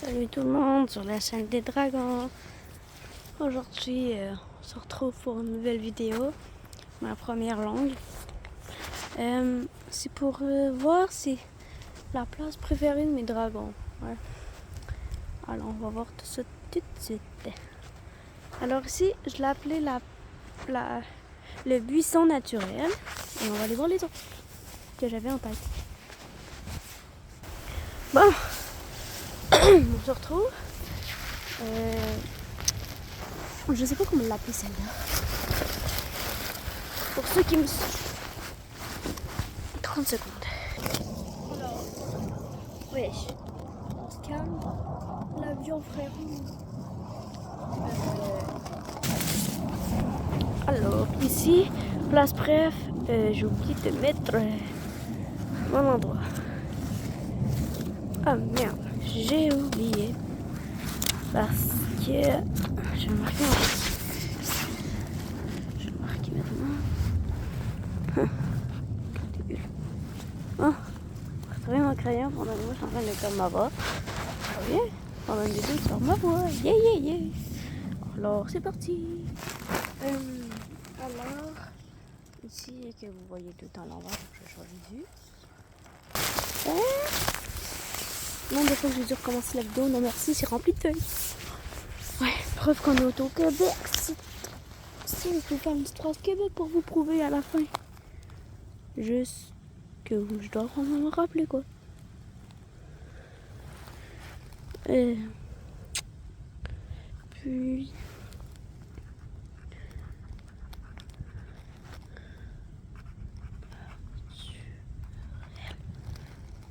Salut tout le monde sur la chaîne des dragons. Aujourd'hui, on se retrouve pour une nouvelle vidéo, ma première longue. C'est pour voir si la place préférée de mes dragons. Ouais. Alors on va voir tout ça tout de suite. Alors ici, je l'ai appelé le buisson naturel. Et on va aller voir les autres que j'avais en tête. Bon, on se retrouve. Je sais pas comment l'appeler celle-là. Pour ceux qui me suivent. 30 secondes. Alors, wesh, on se calme. L'avion frérot. Alors, ici, place préf, j'ai oublié de mettre mon endroit. Ah merde, j'ai oublié. Parce que je vais marquer Je vais le marquer maintenant. Début. Oh, retrouver mon crayon pendant que moi je suis en train de comme ma voix. Ça vient pendant une vidéo sur ma voix. Yeah yeah yeah. Alors c'est parti. Alors ici que vous voyez tout en l'envers, je change de vue. Non, des fois que j'ai dû recommencer la vidéo, non merci, c'est rempli de feuilles. Ouais, preuve qu'on est au Québec. Si je peux faire une petite phrase Québec pour vous prouver à la fin. Juste que je dois me rappeler quoi. Puis...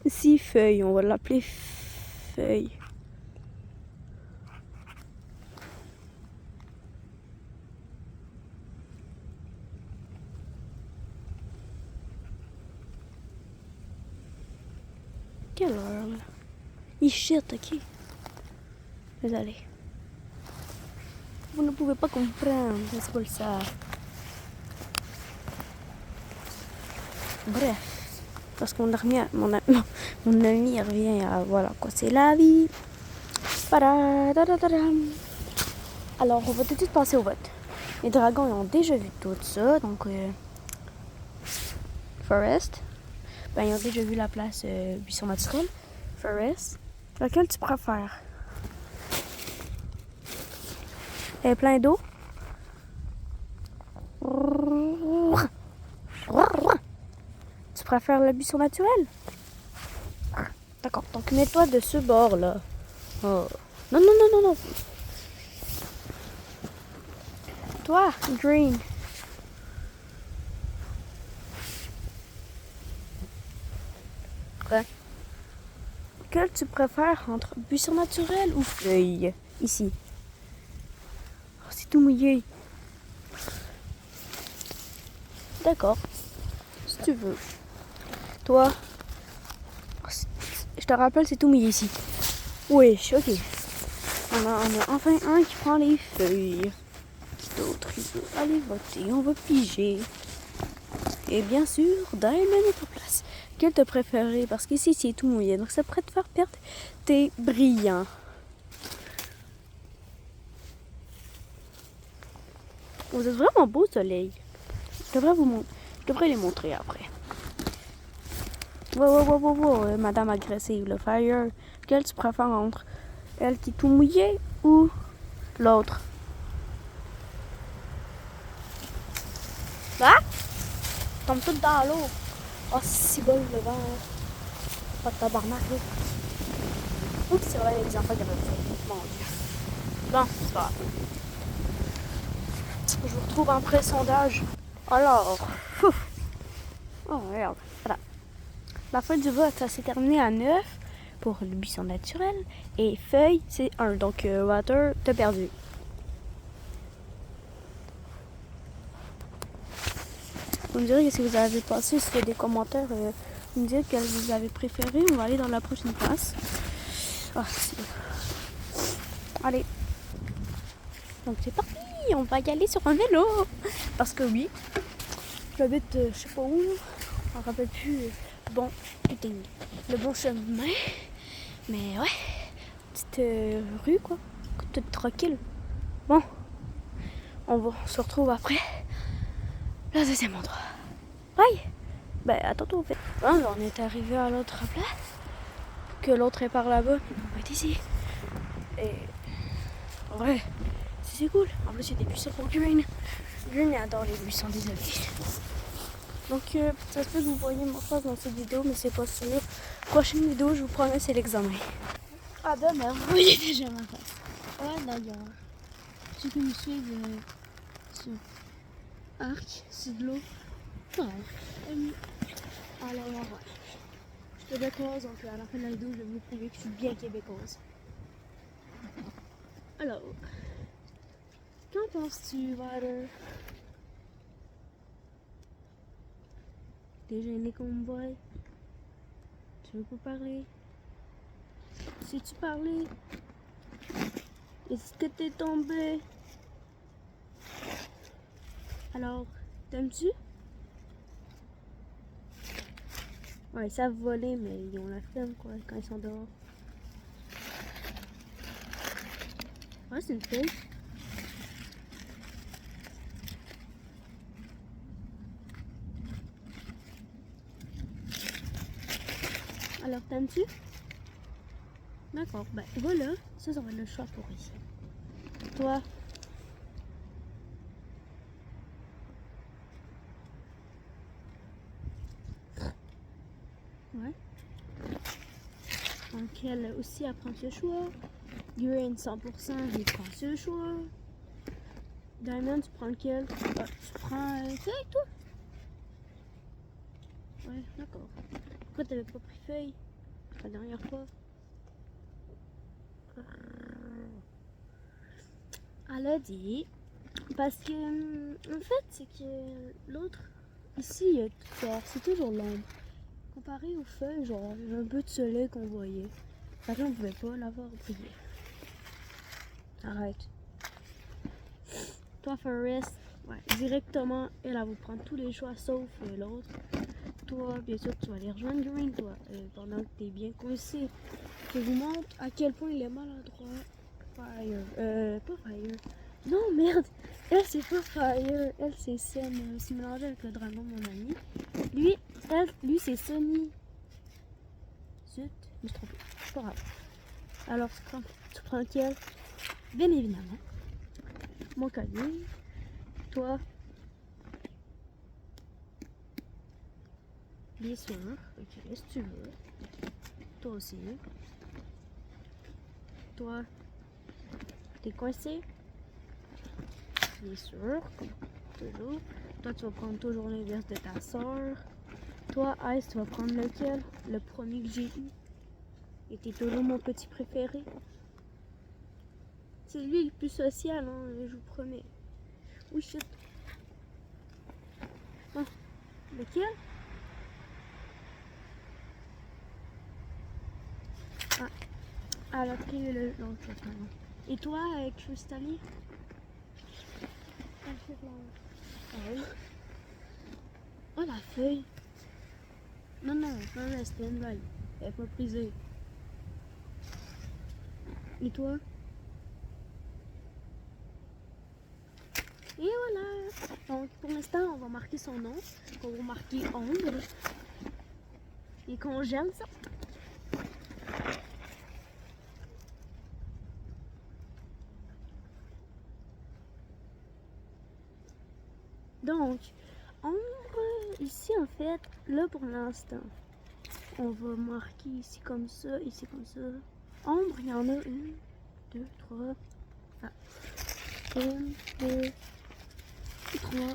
Ici, feuille, on va l'appeler feuille. Quelle heure là? Il shit, ok. Désolé. Vous ne pouvez pas comprendre, c'est pas ça. Bref. Parce que mon ami il revient à voilà quoi, c'est la vie. Alors on va tout de suite passer au vote. Les dragons ils ont déjà vu tout ça, donc Forest. Ben ils ont déjà vu la place buisson naturel. Forest. Laquelle tu préfères? Elle est plein d'eau. Tu préfères le buisson naturel? D'accord, donc mets-toi de ce bord-là. Oh. Non, non, non, non, non. Toi, green. Quoi? Quel tu préfères entre buisson naturel ou feuille? Ici. Oh, c'est tout mouillé. D'accord. Si tu veux. Toi. Je te rappelle, c'est tout mouillé ici. Oui, ok. On a enfin un qui prend les feuilles. Qui d'autre il veut aller voter? On va piger. Et bien sûr, dans notre place. Quel te préféré? Parce qu'ici, c'est tout mouillé. Donc, ça pourrait te faire perdre tes brillants. Vous êtes vraiment beau, soleil. Je devrais les montrer après. Wow, madame agressive, le fire. Quel tu préfères entre elle qui est tout mouillée ou l'autre? Ah! Tombe tout dans l'eau. Oh, c'est bon le vent. Pas de tabarnak, là. Oups, c'est vrai, les enfants qui avaient fait. Mon Dieu. Bon, c'est pas grave. Je vous retrouve en pré-sondage. Alors, oh merde. Voilà. La fin du vote, ça s'est terminé à 9 pour le buisson naturel. Et feuille, c'est 1. Donc, water, t'as perdu. Vous me direz que si vous avez passé sur des commentaires, vous me direz quel vous avez préféré. On va aller dans la prochaine place. Ah, c'est bon. Allez. Donc, c'est parti. On va y aller sur un vélo. Parce que oui, j'habite, je sais pas où. Je me rappelle plus. Bon, le bon chemin. Mais ouais, petite rue, quoi. Toute tranquille. Bon, on se retrouve après le deuxième endroit. Bye! Ben, à tantôt, en fait. Bon, on est arrivé à l'autre place. Que l'autre est par là-bas, puis on va être ici. Et en vrai, c'est cool. En plus, il y a des buissons pour Green. Green adore les buissons, désolé. Donc, ça se peut que vous voyez ma face dans cette vidéo, mais c'est pas sûr. Prochaine vidéo, je vous promets, c'est l'examen. Ah ben merde, vous voyez déjà ma face. Ouais, d'ailleurs. Ceux qui me suivent sur Arc, c'est de l'eau. Ouais. Alors, ouais. Je suis québécoise, donc à la fin de la vidéo, je vais vous prouver que je suis bien québécoise. Alors, qu'en penses-tu, Ryder? T'es gêné qu'on me voie? Tu veux pas parler? Sais-tu parler? Est-ce que t'es tombé? Alors, t'aimes-tu? Ouais, ils savent voler, mais ils ont la flemme, quoi, quand ils sont dehors. Ouais, c'est une fille. Alors, t'aimes-tu? D'accord, ben voilà, ça va être le choix pour ici. Toi? Ouais. Donc elle aussi elle prend ce choix. Urine 100%, il prend ce choix. Diamond, tu prends lequel? Ah, tu prends feuille, toi? Ouais, d'accord. Pourquoi t'avais pas pris feuille la dernière fois? Elle a dit. Parce que, en fait, c'est que l'autre, ici, il y a tout clair, c'est toujours l'ombre. Comparé aux feuilles, genre, il y a un peu de soleil qu'on voyait. Fait que là, on pouvait pas l'avoir brillé. Arrête. Toi, Forest, ouais, directement, elle va vous prendre tous les choix sauf l'autre. Toi, bien sûr, tu vas aller rejoindre Green, toi, pendant que t'es bien coincé. Je vous montre à quel point il est maladroit. Fire. Pas Fire. Non, merde! Elle, c'est pas Fire. Elle, c'est Sun. C'est mélangé avec le dragon, mon ami. Lui, c'est Sunny. Zut, je me suis trompée. C'est pas grave. Alors, tu prends lequel? Bien évidemment. Mon collier. Toi. Bien sûr. Ok, si tu veux. Toi aussi. Toi. T'es coincé? Bien sûr, comme toujours. Toi, tu vas prendre toujours l'inverse de ta soeur. Toi, Ice, tu vas prendre lequel? Le premier que j'ai eu. Et t'es toujours mon petit préféré. C'est lui le plus social, hein, je vous promets. Oui, shit. Ah, lequel? Ah, elle a pris l'autre. Et toi, Crystallie? Elle fait ah oui. Oh, la feuille. Non, non, pas rester une balle. Elle est pas prisée. Et toi? Et voilà. Donc, pour l'instant, on va marquer son nom. On va marquer Ombre. Et qu'on gèle ça. Donc, Ombre, ici, en fait, là, pour l'instant, on va marquer ici comme ça, ici comme ça. Ombre, il y en a 1, 2, 3. Ah. 1, 2, 3,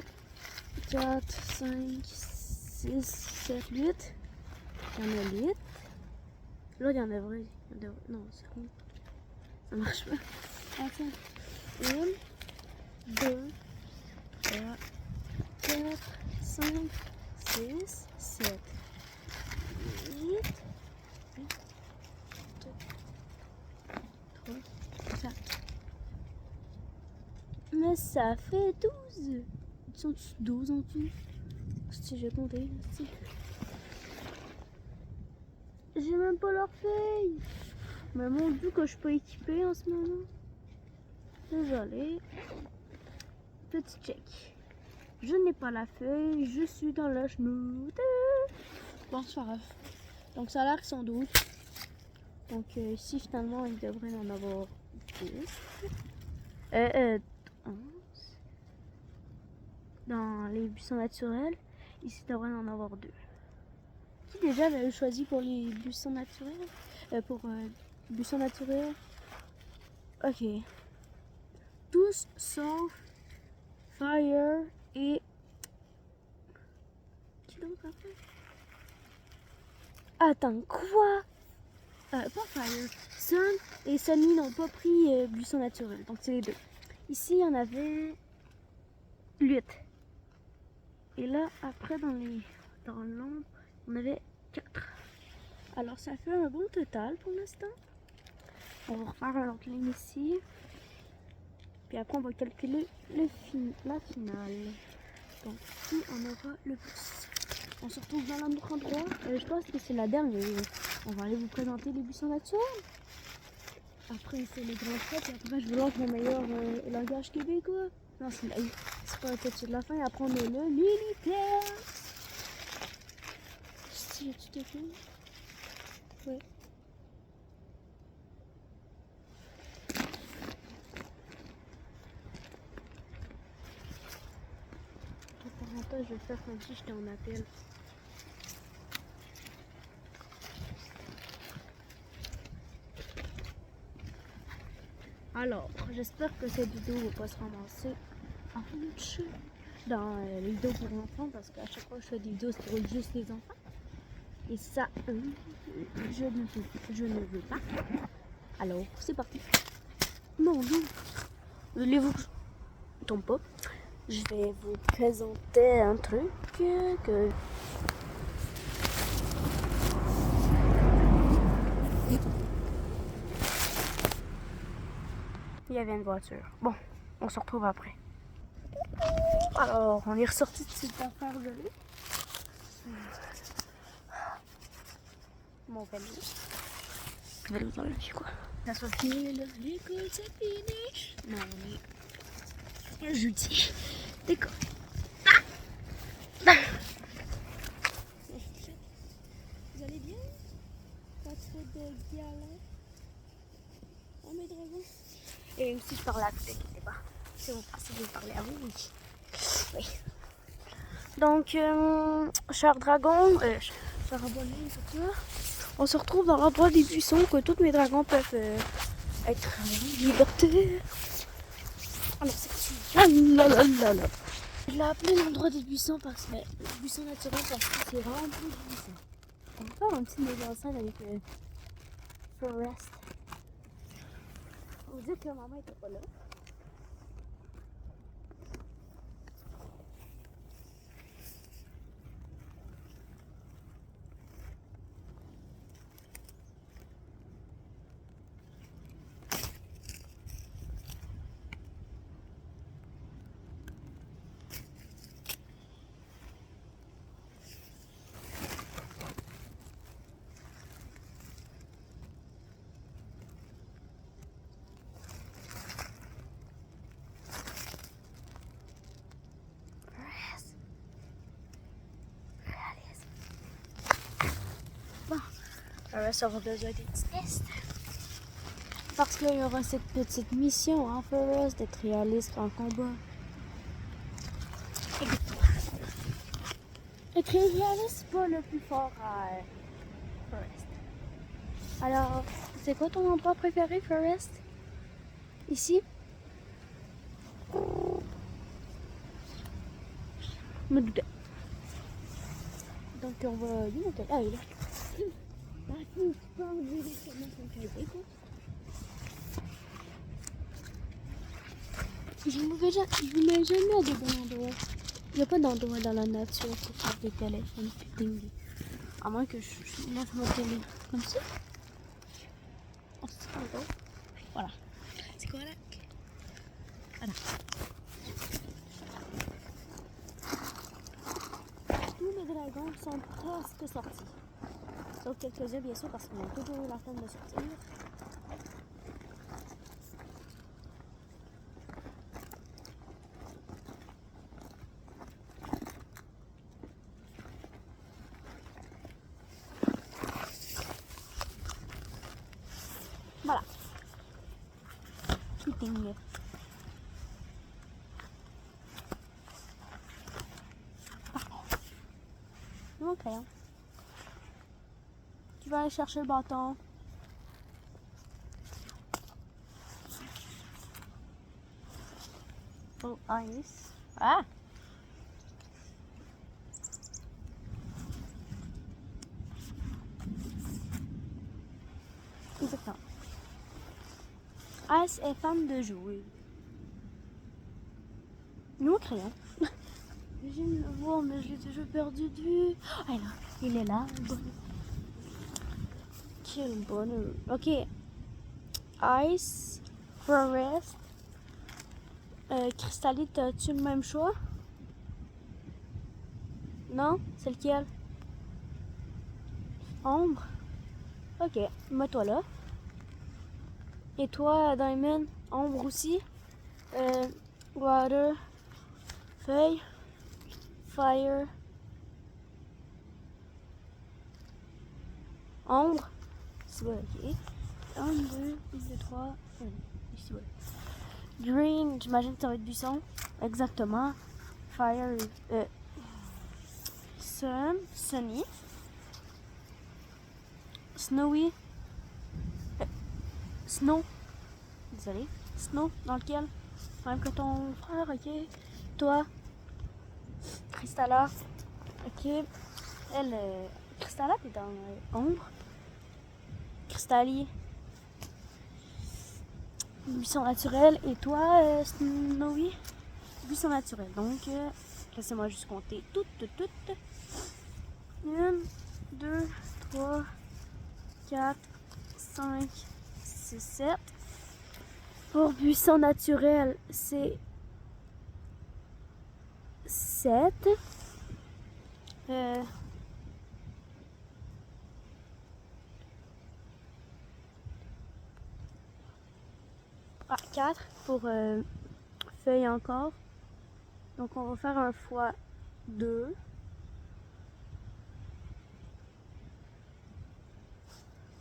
4, 5, 6, 7, 8. Il y en a 8. Là, il y en a vrai. Non, c'est bon. Ça marche pas. Attends. 1, 2, 3, 4, 5, 6, 7, 8, 2, 3, 4. Mais ça fait 12. Ils sont 12 en tout. Si j'ai compté. Si. J'ai même pas leur feuille. Mais mon Dieu que je suis pas équipée en ce moment. Désolée. Petit check. Je n'ai pas la feuille, je suis dans la chenoute. Bon, c'est pas grave. Donc ça a l'air qu'ils sont 12. Donc ici finalement il devrait en avoir 10. 11. Dans les buissons naturels, ici il devrait en avoir 2. Qui déjà avait choisi pour les buissons naturels? Buissons naturels. Ok. Tous sauf Fire et... Qui donc après? Attends, quoi? Pas Fire. Sun et Sunny n'ont pas pris buisson naturel, donc c'est les 2. Ici, il y en avait 8. Et là, après, dans l'ombre, on avait 4. Alors, ça fait un bon total pour l'instant. On va refaire un autre ligne ici. Puis après, on va calculer la finale. Donc, qui en aura le plus? On se retrouve dans l'autre endroit. Je pense que c'est la dernière. On va aller vous présenter les buissons naturels. Après, c'est les grands traits. Et après, je vous lance mon meilleur langage québécois. Non, c'est pas un touch de la fin. Après, on est le militaire. Si tu te filmes? Ouais. Je vais faire comme si j'étais en appel. Alors, j'espère que cette vidéo va pas se ramasser en dessous dans les vidéos pour enfants parce qu'à chaque fois que je fais des vidéos c'est pour juste les enfants. Et ça, je ne veux pas. Alors, c'est parti. Mon Dieu, voulez-vous que je tombe pas? Je vais vous présenter un truc que... Il y avait une voiture. Bon, on se retrouve après. Alors, on est ressorti de cette affaire de là. Mon vélo. Le vélo dans la vie, quoi. Ça soit fini, là. L'école, c'est fini. Non, on est jeudi. D'accord. Vous allez bien? Pas trop de galère? Oh, mes dragons. Et même si je parle à vous, inquiétez pas. C'est bon, c'est de parler à vous, oui. Oui. Donc, cher dragon, cher abonné, tout ça, on se retrouve dans l'endroit des buissons que tous mes dragons peuvent être en liberté. Alors, c'est parti. Je l'ai appelé l'endroit des buissons parce que le buisson naturel parce que c'est vraiment plus de buissons. On va faire un petit mise en scène avec Forest. On dit que maman était pas là. Forest aura besoin des petits tests. Parce qu'il y aura cette petite mission en Forest d'être réaliste en combat. Être réaliste, c'est pas le plus fort à Forest. Alors, c'est quoi ton endroit préféré, Forest? Ici? Me doutais. Donc on va... Il est là, il est là. Je ne mets jamais à de bons endroits. Il n'y a pas d'endroit dans la nature pour faire des téléphones dingue. À moins que je lève ma télé comme ça. Oh, c'est pas drôle. Voilà. C'est correct. Voilà. Tous mes dragons sont presque sortis. Sauf quelques-uns, bien sûr, parce qu'ils ont toujours eu la peine de sortir. Voilà. Fitting. Mon crayon. Tu vas aller chercher le bâton. Oh, ice. Ah! Exactement. Ice est fan de jouer. Mon crayon. J'aime le voir, mais je l'ai déjà perdu de vue. Ah, là, il est là. Quel bonheur. Ok. Ice, Forest, Crystallite, as-tu le même choix? Non? C'est lequel? Ombre? Ok, mets-toi là. Et toi, Diamond? Ombre aussi? Water, feuille, fire, ombre. C'est bon, ok. 1, 2, 3, ici, ouais. Green, j'imagine que ça va être buisson. Exactement. Fire, sun, sunny. Snowy, snow. Désolé. Snow, dans lequel? Même que ton frère, ok. Toi, Crystalla. Ok. Elle, Crystalla, t'es dans ombre. Cristalli. Buisson naturel. Et toi, Snowy? Buisson naturel. Donc, laissez-moi juste compter toutes. 1, 2, 3, 4, 5, 6, 7. Pour buisson naturel, c'est 7. 4 pour feuilles encore. Donc on va faire un fois 2.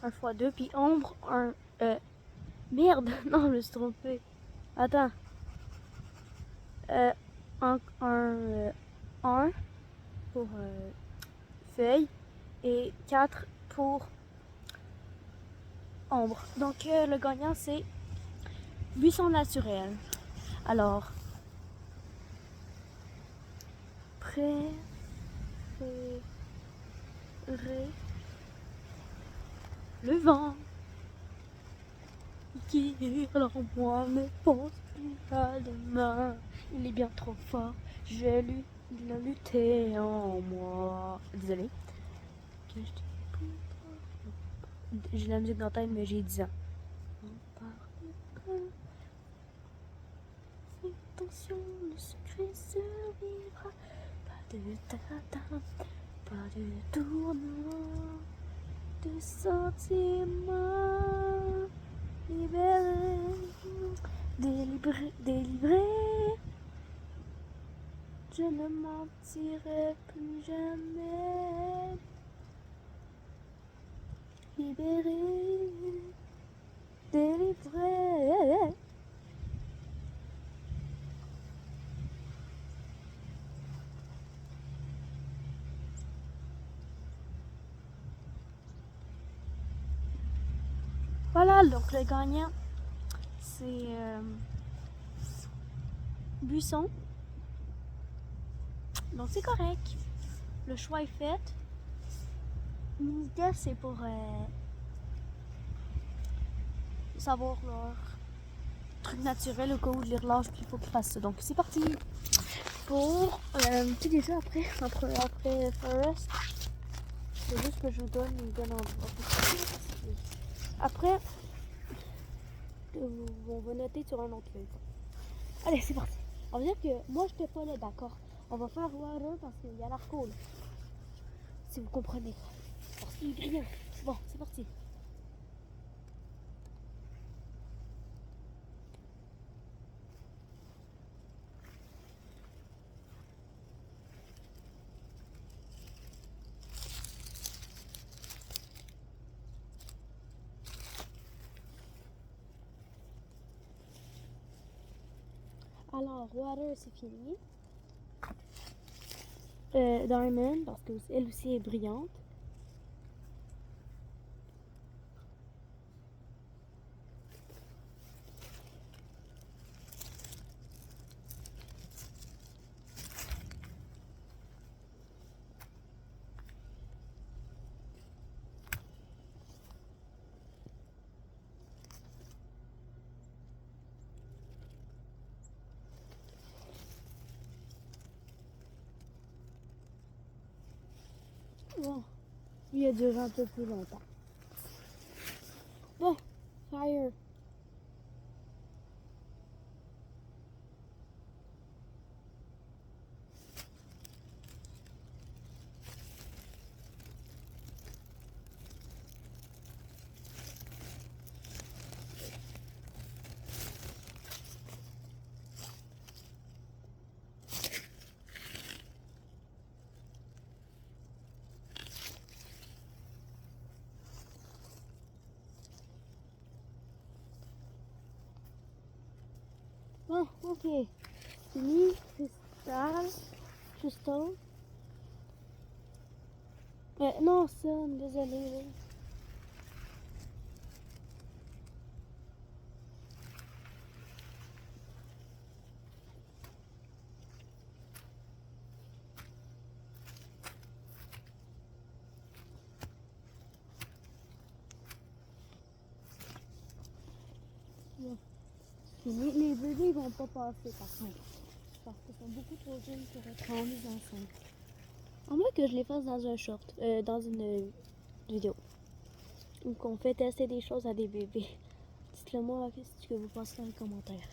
Un fois 2, puis ombre, un... merde, non, je me suis trompée. Attends. Un pour feuilles et 4 pour ombre. Donc le gagnant c'est buisson naturel. Alors, préféré le vent qui alors moi ne pense plus à demain. Il est bien trop fort. J'ai lu, il a lutté en moi. Désolé. J'ai la musique dans la tête, mais j'ai 10 ans. On parle pas. Fais attention, le secret survivra. Pas de tata, pas de tournoi, de sentiments. Libéré, délivré. Je ne mentirai plus jamais. Libéré, délivré. Voilà, donc le gagnant, c'est Buisson. Donc c'est correct. Le choix est fait. L'idée, c'est pour savoir leur truc naturel au cas où je les relâche puis il faut qu'ils fassent ça. Donc c'est parti pour tu dis ça après Forest. C'est juste que je vous donne une bonne endroit. Après on va noter sur un autre feuille. Allez, c'est parti. On va dire que moi j'étais pas là, d'accord. On va faire water parce qu'il y a l'air cool. Si vous comprenez. Parce qu'il est brillant. Bon, c'est parti. Alors, Water, c'est fini. Diamond, parce qu'elle aussi est brillante. Bon, il a duré un peu plus longtemps. Bon, Fire. Bon, ok. Fini, Crystal. Non, Sun, désolé. Bon, fini. Les bébés vont pas passer par contre. Parce qu'ils sont beaucoup trop jeunes pour être en mise enceinte. À moins que je les fasse dans un short, dans une vidéo. Ou qu'on fait tester des choses à des bébés. Dites-le moi, qu'est-ce que vous pensez dans les commentaires.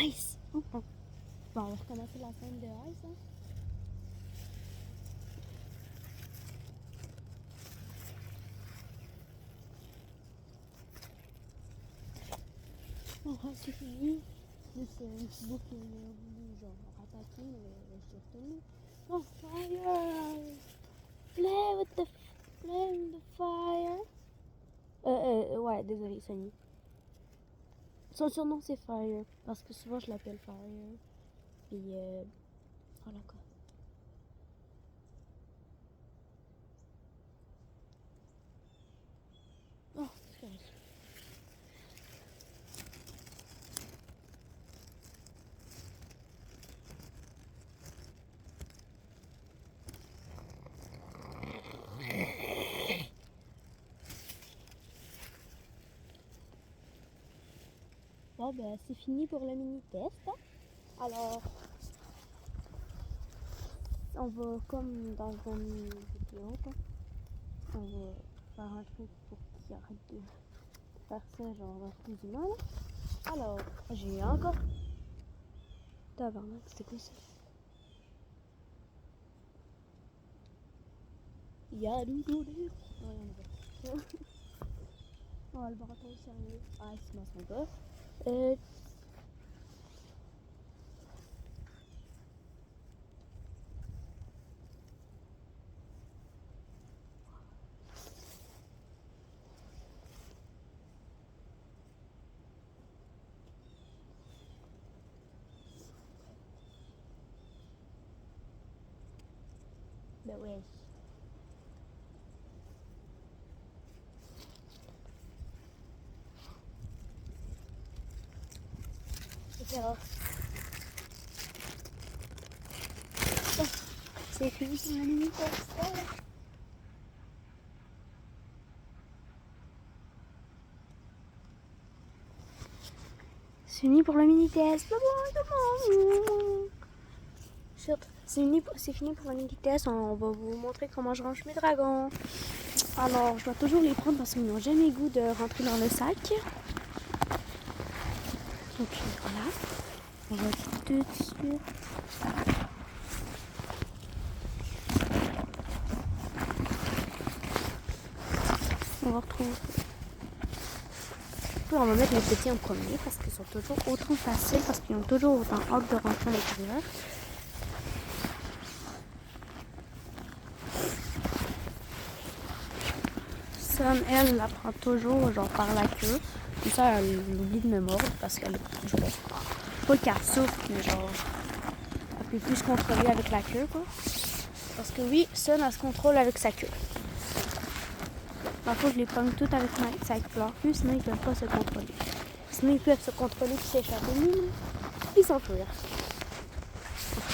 Ice! Oh, oh. Bon, on va recommencer la scène de Ice. Hein? Bon, c'est fini. C'est un petit bout qui m'a voulu genre attaquer, mais je suis retenue. Oh, fire! Play with the fire. Ouais, désolé, Sunny. Son surnom c'est Fire, parce que souvent je l'appelle Fire. Puis, voilà quoi. Oh, c'est correct. Bon, ben, c'est fini pour le mini-test. Hein? Alors, on va, comme dans une vidéo, quoi, on va faire un truc pour qu'il arrête de faire ça, genre, dans tous les humains. Alors, j'ai encore... Tabarnak, c'était quoi ça? Y'a du doudou. Non, y'en a pas. On va le prendre au sérieux. Ah, il se masse encore. Ben ouais. Alors, bon, c'est fini pour la mini-test. C'est fini pour le mini-test. C'est fini pour le mini-test. On va vous montrer comment je range mes dragons. Alors, je dois toujours les prendre parce qu'ils n'ont jamais goût de rentrer dans le sac. Donc voilà. On va tout de suite. On va retrouver. puis on va mettre les petits en premier parce qu'ils sont toujours autant faciles, parce qu'ils ont toujours autant hâte de rentrer à l'intérieur. Sun, elle la prend toujours genre par la queue. Comme ça, elle oublie de me mordre parce qu'elle est genre, pas qu'elle souffre, mais genre elle peut plus se contrôler avec la queue quoi. Parce que oui, Sun elle se contrôle avec sa queue. Parfois je les pogne toutes avec sa fleur plus, sinon ils peuvent pas se contrôler. Sinon ils peuvent se contrôler puis s'échapper. Ils s'enfuir.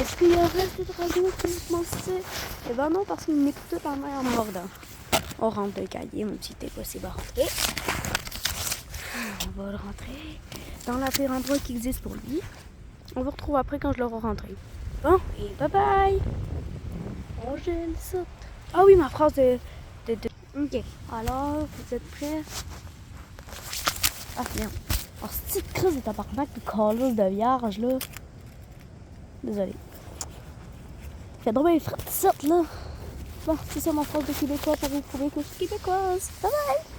Est-ce qu'il y a reste de dragon qui m'en sait? Eh ben non, parce qu'ils me mettent tout en main en mordant. On rentre le cahier, mon petit est possible à rentrer. On va le rentrer dans la pire endroit qui existe pour lui. On vous retrouve après quand je l'aurai rentré. Bon, et bye bye! Oh, je le saute. Ah oui, ma phrase de... Ok, alors, vous êtes prêts? Ah, merde. Oh, c'est une crise de tabarnak de calice de vierge, là. Désolé. Il fait drôle les frites, là. Bon, c'est ça ma phrase de québécois pour vous prouver que je suis québécoise. Bye bye!